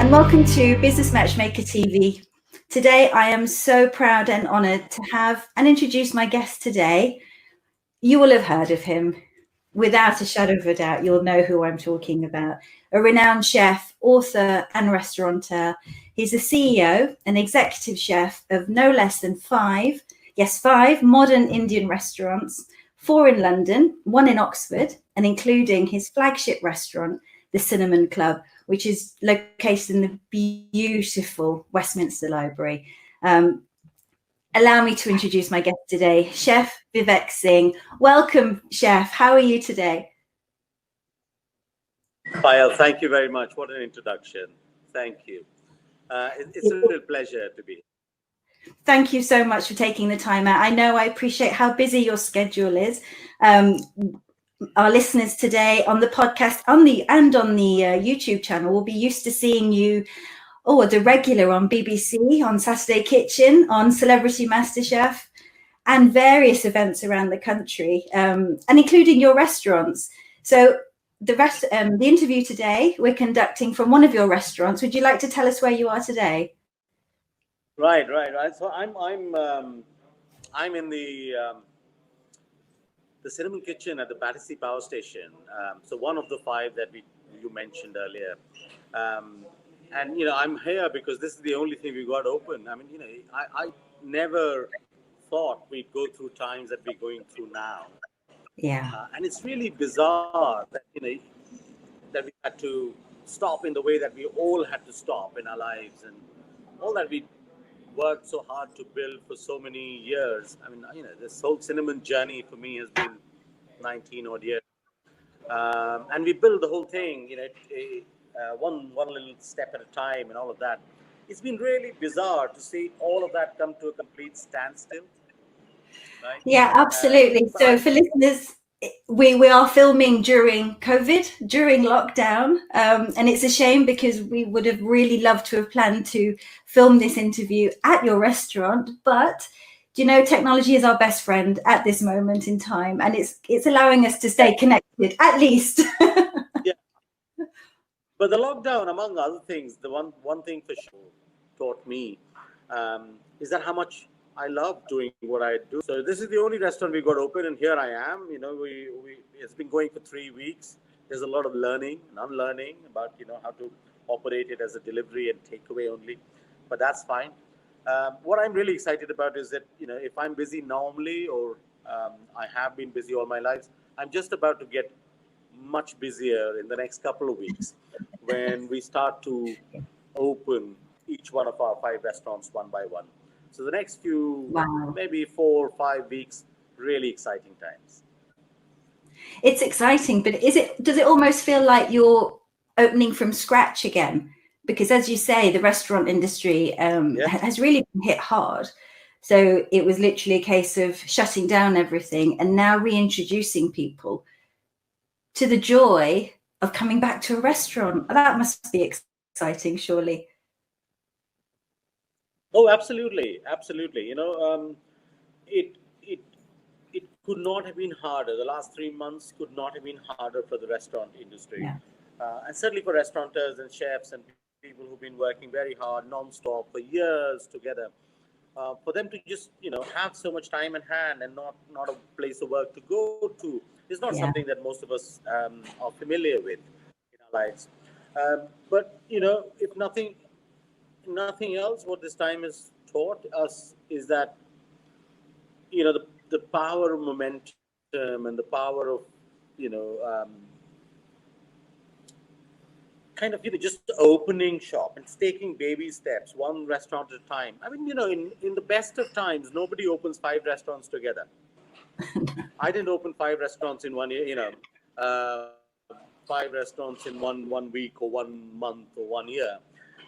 and welcome to Business Matchmaker TV. Today, I am so proud and honoured to have and introduce my guest today. You will have heard of him. Without a shadow of a doubt, you'll know who I'm talking about. A renowned chef, author, and restaurateur. He's the CEO and executive chef of no less than five modern Indian restaurants, 4 in London, 1 in Oxford, and including his flagship restaurant, the Cinnamon Club, which is located in the beautiful Westminster Library. Allow me to introduce my guest today, Chef Vivek Singh. Welcome, Chef. How are you today? Payal, thank you very much. What an introduction. Thank you. It's a real pleasure to be here. Thank you so much for taking the time out. I know I appreciate how busy your schedule is. Our listeners today on the podcast on the YouTube channel will be used to seeing you, the regular on BBC, on Saturday Kitchen, on Celebrity Masterchef, and various events around the country, and including your restaurants. So the interview today we're conducting from one of your restaurants. Would you like to tell us where you are today? Right. So I'm in the Cinnamon Kitchen at the Battersea Power Station. So one of the 5 that you mentioned earlier. And I'm here because this is the only thing we got open. I mean, I never thought we'd go through times that we're going through now. Yeah. And it's really bizarre that that we had to stop in the way that we all had to stop in our lives, and all that we worked so hard to build for so many years. I mean, this whole cinnamon journey for me has been 19 odd years, and we built the whole thing, one little step at a time, and all of that. It's been really bizarre to see all of that come to a complete standstill. Right? Yeah, absolutely. So for listeners, we are filming during COVID, during lockdown, and it's a shame because we would have really loved to have planned to film this interview at your restaurant, but technology is our best friend at this moment in time, and it's allowing us to stay connected, at least. Yeah. But the lockdown, among other things, the one thing for sure taught me is that how much I love doing what I do. So this is the only restaurant we got open, and here I am. It's been going for 3 weeks. There's a lot of learning and unlearning about how to operate it as a delivery and takeaway only, but that's fine. What I'm really excited about is that if I'm busy normally, or I have been busy all my life, I'm just about to get much busier in the next couple of weeks when we start to open each one of our 5 restaurants one by one. So the next few, maybe 4 or 5 weeks, really exciting times. It's exciting, but does it almost feel like you're opening from scratch again? Because as you say, the restaurant industry has really been hit hard. So it was literally a case of shutting down everything and now reintroducing people to the joy of coming back to a restaurant. That must be exciting, surely. Oh, absolutely. It could not have been harder. The last 3 months could not have been harder for the restaurant industry. Yeah. And certainly for restaurateurs and chefs and people who've been working very hard, non-stop for years together. For them to just, have so much time in hand and not a place of work to go to is not something that most of us are familiar with in our lives. But, if nothing else, what this time has taught us is that, the power of momentum and the power of, just opening shop and taking baby steps, one restaurant at a time. I mean, in the best of times, nobody opens 5 restaurants together. I didn't open 5 restaurants in 1 year, 5 restaurants in one week or 1 month or 1 year.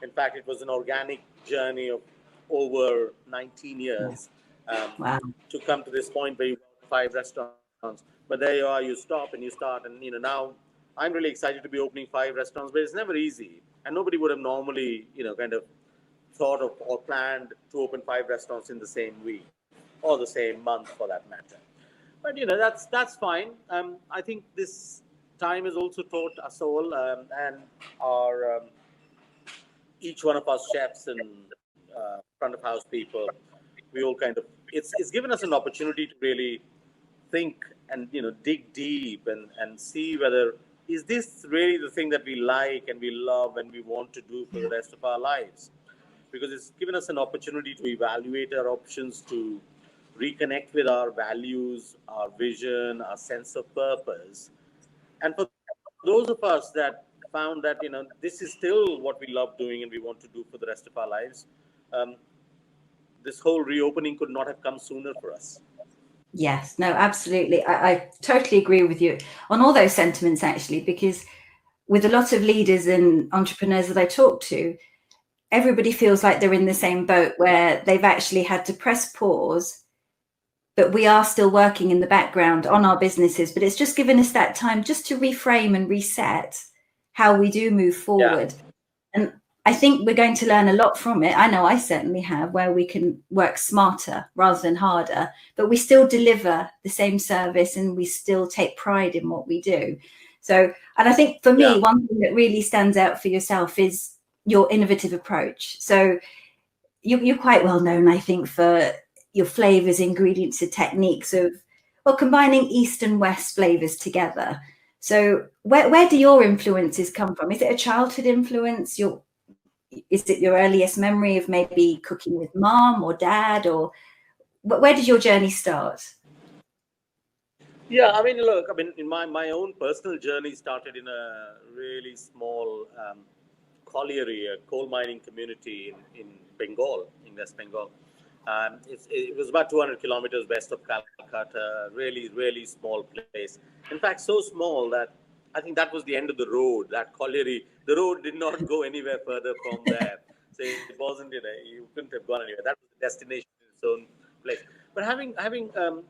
In fact, it was an organic journey of over 19 years to come to this point where you have 5 restaurants. But there you are, you stop and you start. And, now I'm really excited to be opening 5 restaurants, but it's never easy. And nobody would have normally, kind of thought of or planned to open 5 restaurants in the same week or the same month for that matter. But, that's fine. I think this time has also taught us all and our each one of us chefs and front of house people, we all kind of, it's given us an opportunity to really think and dig deep and see whether is this really the thing that we like and we love and we want to do for the rest of our lives, because it's given us an opportunity to evaluate our options, to reconnect with our values, our vision, our sense of purpose. And for those of us that found that this is still what we love doing and we want to do for the rest of our lives, this whole reopening could not have come sooner for us. Yes, no, absolutely. I totally agree with you on all those sentiments, actually, because with a lot of leaders and entrepreneurs that I talk to, everybody feels like they're in the same boat where they've actually had to press pause, but we are still working in the background on our businesses. But it's just given us that time just to reframe and reset how we do move forward. Yeah. And I think we're going to learn a lot from it. I know I certainly have, where we can work smarter rather than harder, but we still deliver the same service and we still take pride in what we do. So, and I think for me, one thing that really stands out for yourself is your innovative approach. So you're quite well known, I think, for your flavors, ingredients, and techniques of, well, combining East and West flavors together. So where do your influences come from? Is it a childhood influence? Is it your earliest memory of maybe cooking with mom or dad, or where did your journey start? Yeah, I mean, look, in my own personal journey started in a really small colliery, a coal mining community in Bengal, in West Bengal. It was about 200 kilometers west of Calcutta, really, really small place. In fact, so small that I think that was the end of the road, that colliery. The road did not go anywhere further from there. So it wasn't, you couldn't have gone anywhere. That was the destination in its own place. But having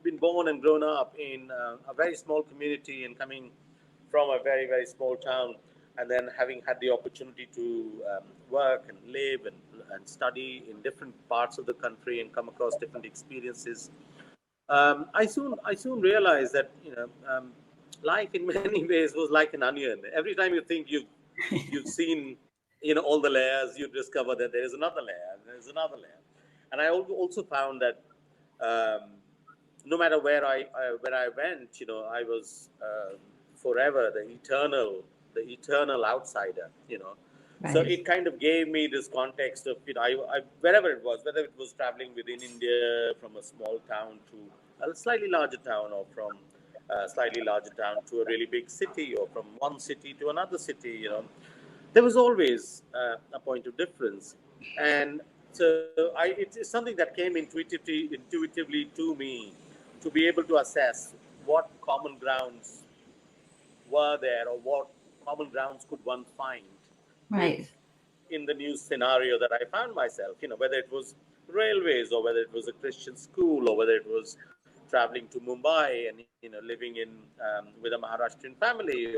been born and grown up in a very small community and coming from a very, very small town, and then having had the opportunity to work and live and study in different parts of the country and come across different experiences, I soon realized that life in many ways was like an onion. Every time you think you've seen all the layers, you discover that there is another layer, and there is another layer. And I also found that no matter where I went, I was forever the eternal outsider. Right. So it kind of gave me this context of wherever it was, whether it was traveling within India from a small town to a slightly larger town, or from a slightly larger town to a really big city, or from one city to another city, there was always a point of difference. And so it's something that came intuitively to me, to be able to assess what common grounds were there, or what common grounds could one find, right, in the new scenario that I found myself, whether it was railways, or whether it was a Christian school, or whether it was traveling to Mumbai and living in with a Maharashtrian family,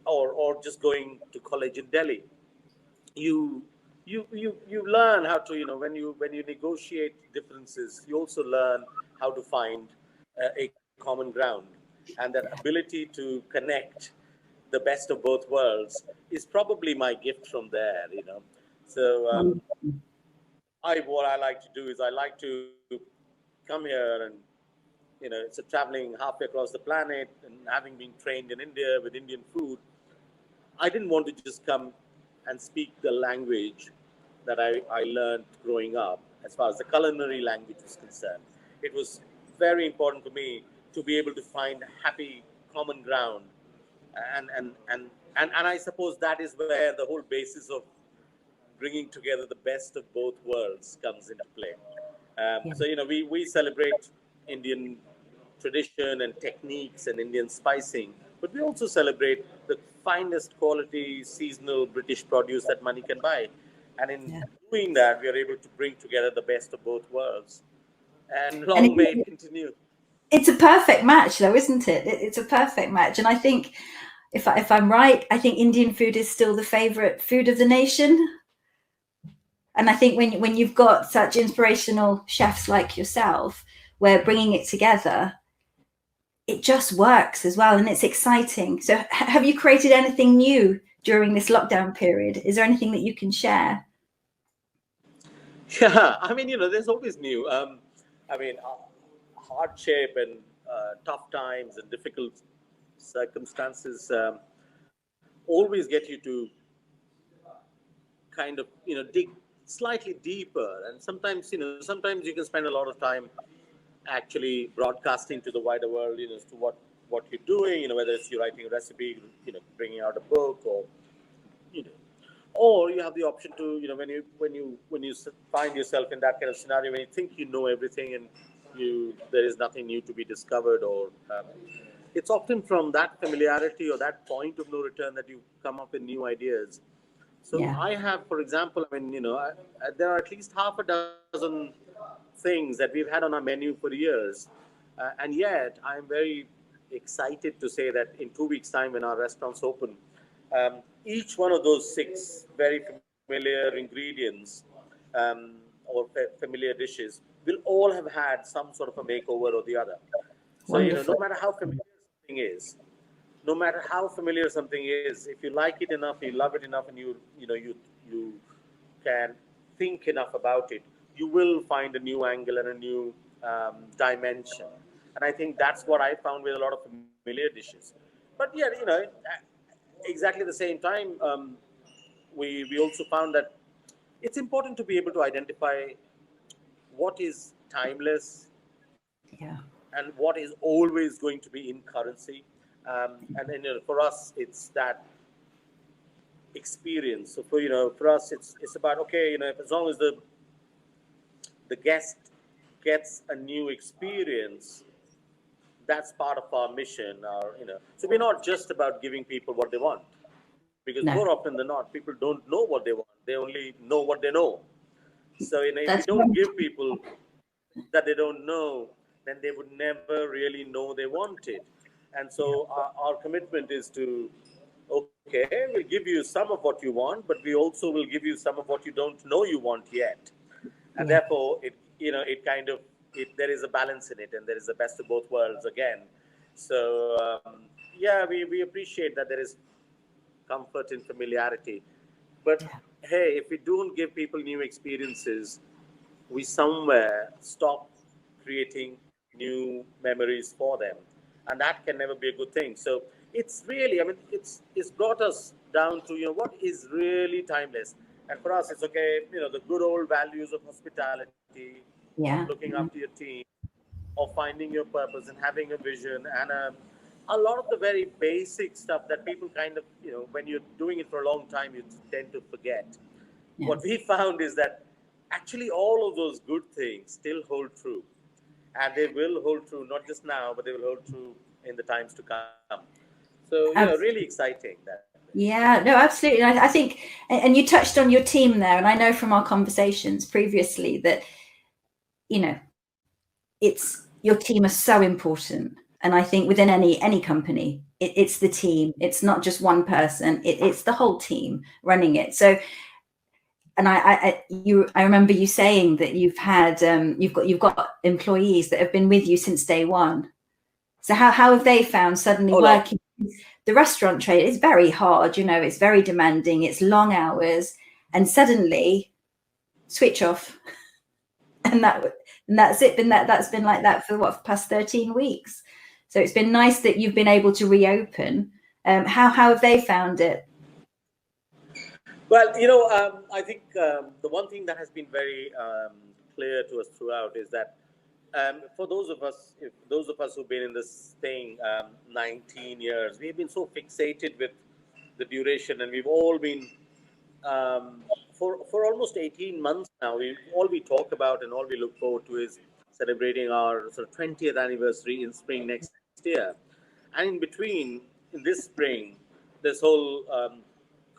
or just going to college in Delhi. You learn how to, when you negotiate differences, you also learn how to find a common ground, and that ability to connect the best of both worlds is probably my gift from there. So what I like to do is I like to come here and it's a traveling halfway across the planet, and having been trained in India with Indian food, I didn't want to just come and speak the language that I learned growing up, as far as the culinary language is concerned. It was very important for me to be able to find happy common ground, and I suppose that is where the whole basis of bringing together the best of both worlds comes into play. So we celebrate Indian tradition and techniques and Indian spicing, but we also celebrate the finest quality seasonal British produce that money can buy. And in doing that, we are able to bring together the best of both worlds. And long may it continue. It's a perfect match, though, isn't it? It's a perfect match. And I think, if I'm right, I think Indian food is still the favorite food of the nation. And I think when you've got such inspirational chefs like yourself, where bringing it together, it just works as well, and it's exciting. So have you created anything new during this lockdown period? Is there anything that you can share? Yeah, I mean, there's always new. I mean, hardship and tough times and difficult circumstances always get you to kind of, dig slightly deeper. And sometimes you can spend a lot of time actually broadcasting to the wider world, as to what you're doing, whether it's you're writing a recipe, bringing out a book, or, or you have the option to, when you find yourself in that kind of scenario, when you think you know everything and there is nothing new to be discovered, or it's often from that familiarity or that point of no return that you come up with new ideas. So yeah. I have, for example, I mean, there are at least half a dozen things that we've had on our menu for years, and yet I'm very excited to say that in 2 weeks' time, when our restaurants open, each one of those 6 very familiar ingredients or familiar dishes will all have had some sort of a makeover or the other. So, no matter how familiar something is, no matter how familiar something is, if you like it enough, you love it enough, and you can think enough about it, you will find a new angle and a new dimension. And I think that's what I found with a lot of familiar dishes. But yeah, exactly at the same time, we also found that it's important to be able to identify what is timeless, yeah, and what is always going to be in currency. And then for us, it's that experience. So for us, it's about, okay, as long as the guest gets a new experience, that's part of our mission. So we're not just about giving people what they want, because more often than not, people don't know what they want. They only know what they know. So if you don't give people that they don't know, then they would never really know they want it. And so our commitment is to, okay, we'll give you some of what you want, but we also will give you some of what you don't know you want yet. And therefore, there is a balance in it, and there is the best of both worlds again. So, we appreciate that there is comfort in familiarity. But hey, if we don't give people new experiences, we somewhere stop creating new memories for them. And that can never be a good thing. So it's really, I mean, it's brought us down to, what is really timeless. And for us, it's okay, the good old values of hospitality, of looking after your team, of finding your purpose and having a vision, and a lot of the very basic stuff that people kind of, when you're doing it for a long time, you tend to forget. Yes. What we found is that actually all of those good things still hold true. And they will hold true, not just now, but they will hold true in the times to come. So, really exciting. Yeah, no, absolutely. I think, and you touched on your team there, and I know from our conversations previously that, it's your team are so important. And I think within any company, it's the team. It's not just one person. It's the whole team running it. So, and I remember you saying that you've had you've got employees that have been with you since day one. So how have they found suddenly working? The restaurant trade is very hard. It's very demanding. It's long hours, and suddenly switch off, and that's it. That's been like that for past 13 weeks. So it's been nice that you've been able to reopen. How have they found it? Well, I think the one thing that has been very clear to us throughout is that for those of us who've been in this thing 19 years, we've been so fixated with the duration, and we've all been for almost 18 months now. All we talk about and all we look forward to is celebrating our sort of 20th anniversary in spring next year. And in between, in this spring, this whole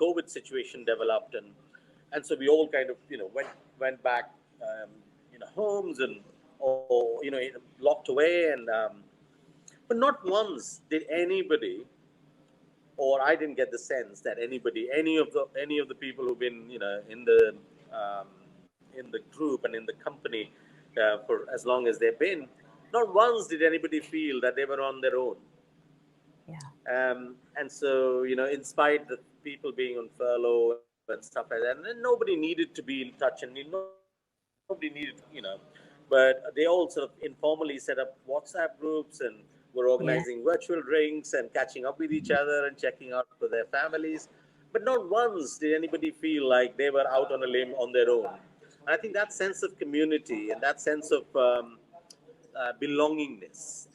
COVID situation developed, and so we all kind of went back homes and locked away, and but not once did anybody, or I didn't get the sense that any of the people who've been in the group and in the company for as long as they've been, not once did anybody feel that they were on their own. Yeah. And so in spite people being on furlough and stuff like that, and nobody needed to be in touch, and nobody needed, but they all sort of informally set up WhatsApp groups and were organizing virtual drinks and catching up with each other and checking out for their families. But not once did anybody feel like they were out on a limb on their own. And I think that sense of community and that sense of belongingness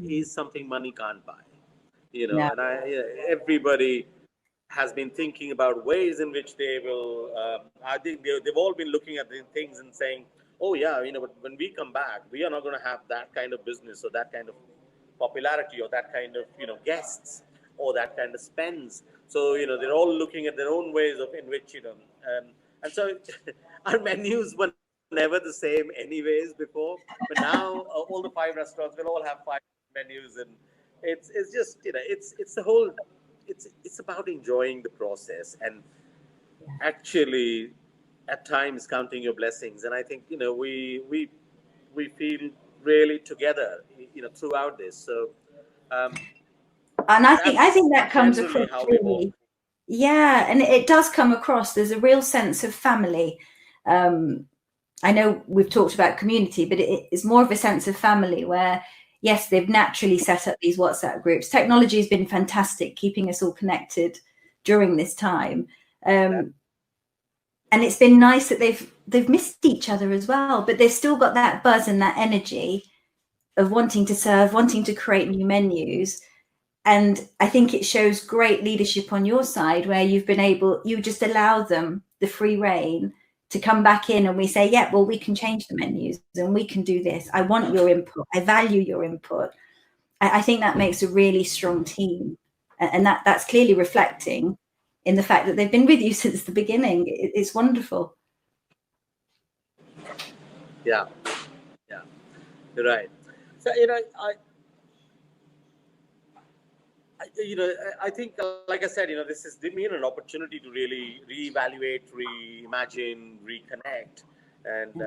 is something money can't buy. Yeah. And everybody has been thinking about ways in which they will. I think they've all been looking at the things and saying, "Oh yeah, but when we come back, we are not going to have that kind of business or that kind of popularity or that kind of guests or that kind of spends." So they're all looking at their own ways of in which and so our menus were never the same anyways before, but now all the 5 restaurants will all have 5 menus, and it's just it's the whole it's about enjoying the process and actually at times counting your blessings. And I think we feel really together throughout this. So and I think that comes across really. Yeah, and it does come across. There's a real sense of family. I know we've talked about community, but it's more of a sense of family where, yes, they've naturally set up these WhatsApp groups. Technology has been fantastic, keeping us all connected during this time. And it's been nice that they've missed each other as well, but they've still got that buzz and that energy of wanting to serve, wanting to create new menus. And I think it shows great leadership on your side where you just allow them the free rein to come back in, and we say, yeah, well, we can change the menus and we can do this. I want your input. I value your input. I think that makes a really strong team. And that's clearly reflecting in the fact that they've been with you since the beginning. It's wonderful. Yeah. You're right. So, I think, like I said, this has given me an opportunity to really reevaluate, reimagine, reconnect, and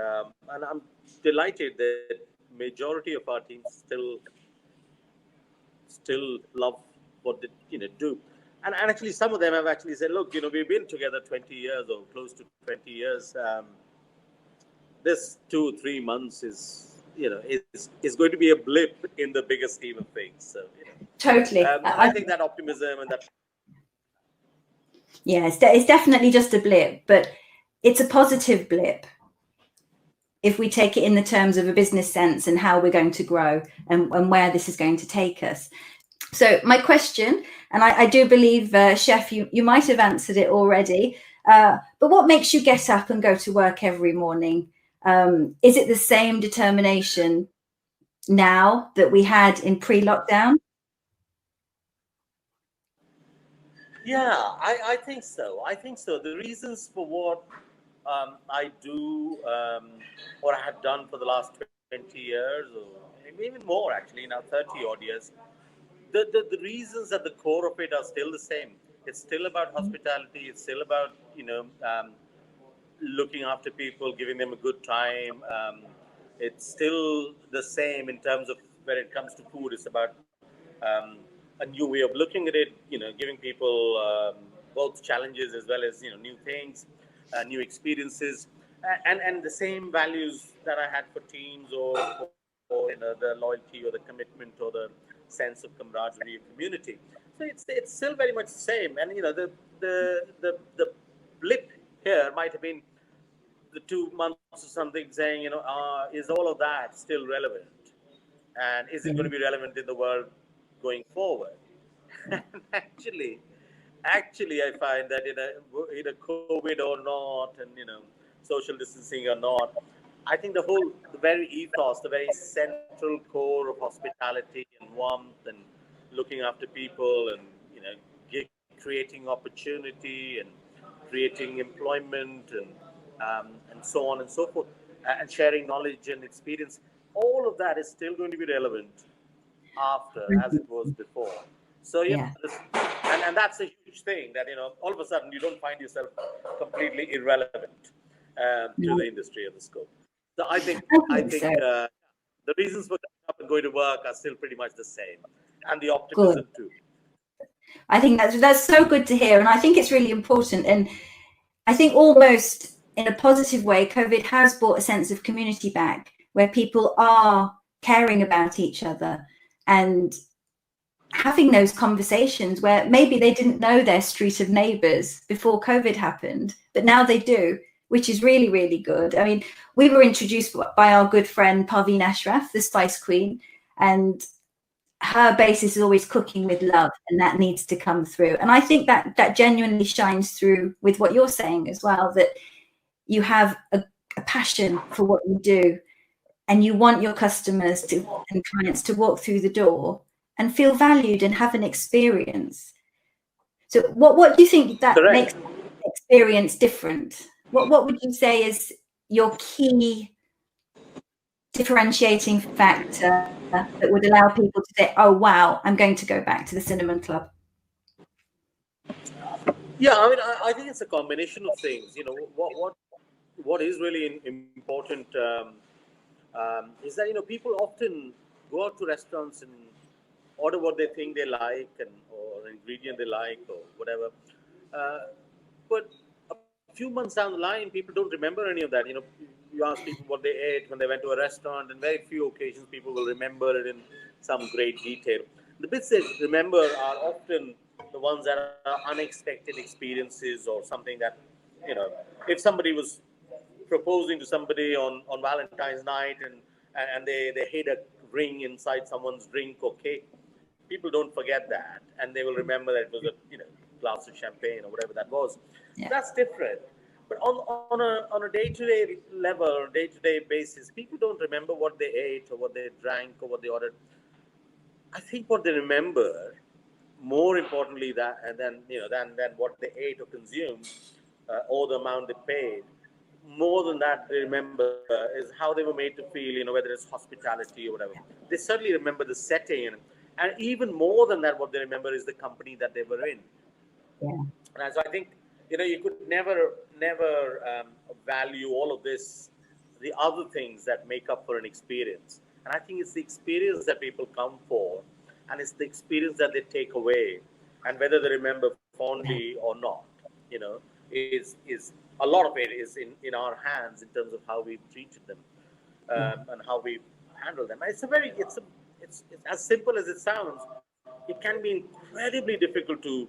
I'm delighted that majority of our teams still love what they do, and actually some of them have actually said, look, we've been together 20 years or close to 20 years. This 2-3 months is going to be a blip in the bigger scheme of things. So totally. I think that optimism and that. Yeah, it's definitely just a blip, but it's a positive blip if we take it in the terms of a business sense and how we're going to grow and where this is going to take us. So my question, and I do believe, Chef, you might have answered it already, but what makes you get up and go to work every morning? Is it the same determination now that we had in pre-lockdown? Yeah, I think so. The reasons for what I do, or I have done for the last 20 years, or maybe even more actually, now 30 odd years, the reasons at the core of it are still the same. It's still about hospitality. It's still about, looking after people, giving them a good time. It's still the same in terms of when it comes to food. It's about a new way of looking at it, giving people both challenges as well as, new things, new experiences, and the same values that I had for teams or the loyalty or the commitment or the sense of camaraderie and community. So it's still very much the same. And the blip here might have been the 2 months or something saying, is all of that still relevant? And is it going to be relevant in the world going forward? And actually, I find that in a COVID or not, and social distancing or not, I think the very ethos, the very central core of hospitality and warmth and looking after people and creating opportunity and creating employment and so on and so forth, and sharing knowledge and experience, all of that is still going to be relevant after as it was before. So and that's a huge thing that all of a sudden you don't find yourself completely irrelevant to the industry or the scope. So I think the reasons for coming up and going to work are still pretty much the same, and the optimism too. I think that's so good to hear, and I think it's really important. And I think almost in a positive way, COVID has brought a sense of community back, where people are caring about each other and having those conversations where maybe they didn't know their street of neighbours before COVID happened, but now they do, which is really, really good. I mean, we were introduced by our good friend Parveen Ashraf, the Spice Queen, and her basis is always cooking with love, and that needs to come through. And I think that genuinely shines through with what you're saying as well, that you have a passion for what you do, and you want your customers and clients to walk through the door and feel valued and have an experience. So what do you think that Correct. makes the experience different? What would you say is your key differentiating factor that would allow people to say, oh wow, I'm going to go back to the Cinnamon Club? Yeah, I mean, I think it's a combination of things. You know, what is really important is that, you know, people often go out to restaurants and order what they think they like, or an ingredient they like, or whatever. But a few months down the line, people don't remember any of that. You know, you ask people what they ate when they went to a restaurant, and very few occasions people will remember it in some great detail. The bits they remember are often the ones that are unexpected experiences, or something that, you know, if somebody was proposing to somebody on Valentine's night, and they hid a ring inside someone's drink or cake, people don't forget that, and they will remember that it was a, you know, glass of champagne or whatever that was. Yeah. That's different. But on a day-to-day level, day-to-day basis, people don't remember what they ate or what they drank or what they ordered. I think what they remember, more importantly, than what they ate or consumed, or the amount they paid, more than that they remember is how they were made to feel. You know, whether it's hospitality or whatever. They certainly remember the setting, and even more than that, what they remember is the company that they were in. Yeah. And so I think, you know, you could never value all of this, the other things that make up for an experience. And I think it's the experience that people come for, and it's the experience that they take away, and whether they remember fondly or not, you know, is a lot of it is in our hands in terms of how we've treated them, and how we handle them. It's as simple as it sounds. It can be incredibly difficult to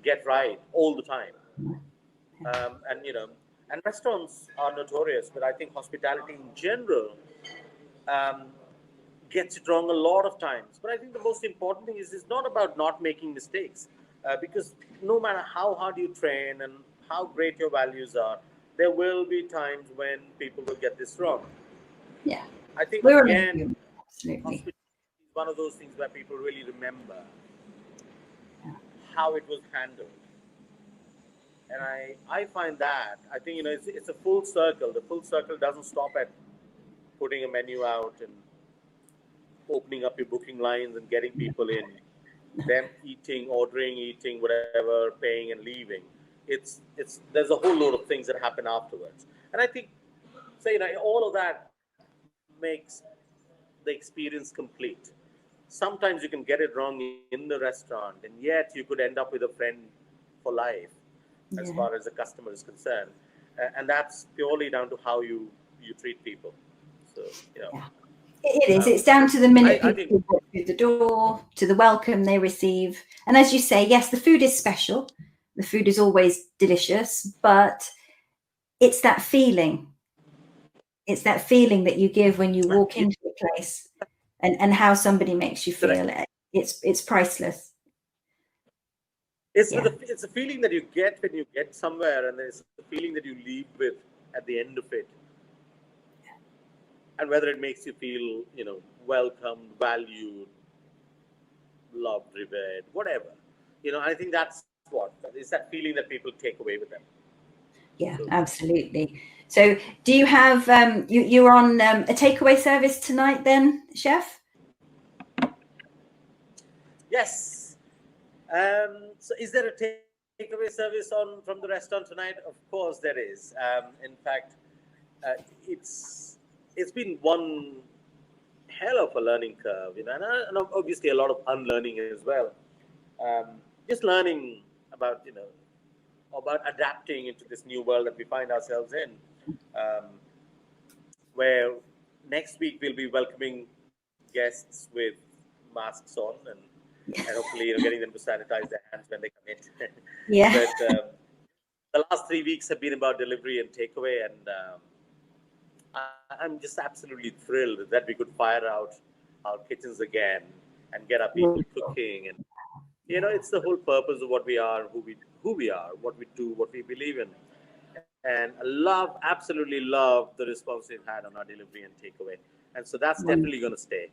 get right all the time. And you know, and restaurants are notorious, but I think hospitality in general gets it wrong a lot of times. But I think the most important thing is it's not about not making mistakes, because no matter how hard you train and how great your values are, there will be times when people will get this wrong. Yeah. I think Absolutely. hospitality is one of those things where people really remember how it was handled. And I find that, I think, you know, it's a full circle. The full circle doesn't stop at putting a menu out and opening up your booking lines and getting people in, them ordering, eating, whatever, paying and leaving. There's a whole load of things that happen afterwards. And I think, so, you know, all of that makes the experience complete. Sometimes you can get it wrong in the restaurant, and yet you could end up with a friend for life, as far as the customer is concerned. And that's purely down to how you treat people. So, you know. Yeah. It is. It's down to the minute people walk through the door, to the welcome they receive. And as you say, yes, the food is special. The food is always delicious, but it's that feeling. It's that feeling that you give when you walk into a place, and how somebody makes you feel. It's priceless. It's a feeling that you get when you get somewhere, and there's a feeling that you leave with at the end of it. And whether it makes you feel, you know, welcomed, valued, loved, revered, whatever. You know, I think that's it's that feeling that people take away with them. Yeah, absolutely. So do you have, you're on a takeaway service tonight then, Chef? Yes. So is there a takeaway service from the restaurant tonight? Of course there is. In fact, it's been one hell of a learning curve, you know, and obviously a lot of unlearning as well. just learning about, about adapting into this new world that we find ourselves in, where next week we'll be welcoming guests with masks on and hopefully getting them to sanitize their hands when they come in. Yeah. But the last 3 weeks have been about delivery and takeaway, and I'm just absolutely thrilled that we could fire out our kitchens again and get our people cooking. And it's the whole purpose of what we are, who we are, what we do, what we believe in. And I absolutely love the response we've had on our delivery and takeaway. And so that's definitely going to stay.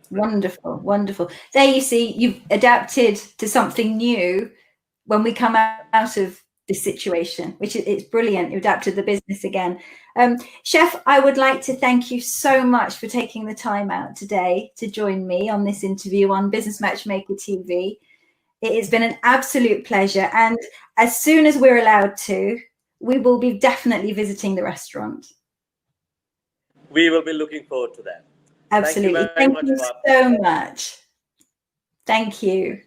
Wonderful, wonderful. There you see, you've adapted to something new when we come out of this situation, which it's brilliant. You adapted the business again. Chef, I would like to thank you so much for taking the time out today to join me on this interview on Business Matchmaker TV. It has been an absolute pleasure. And as soon as we're allowed to, we will be definitely visiting the restaurant. We will be looking forward to that. Absolutely. Thank you so much. Thank you.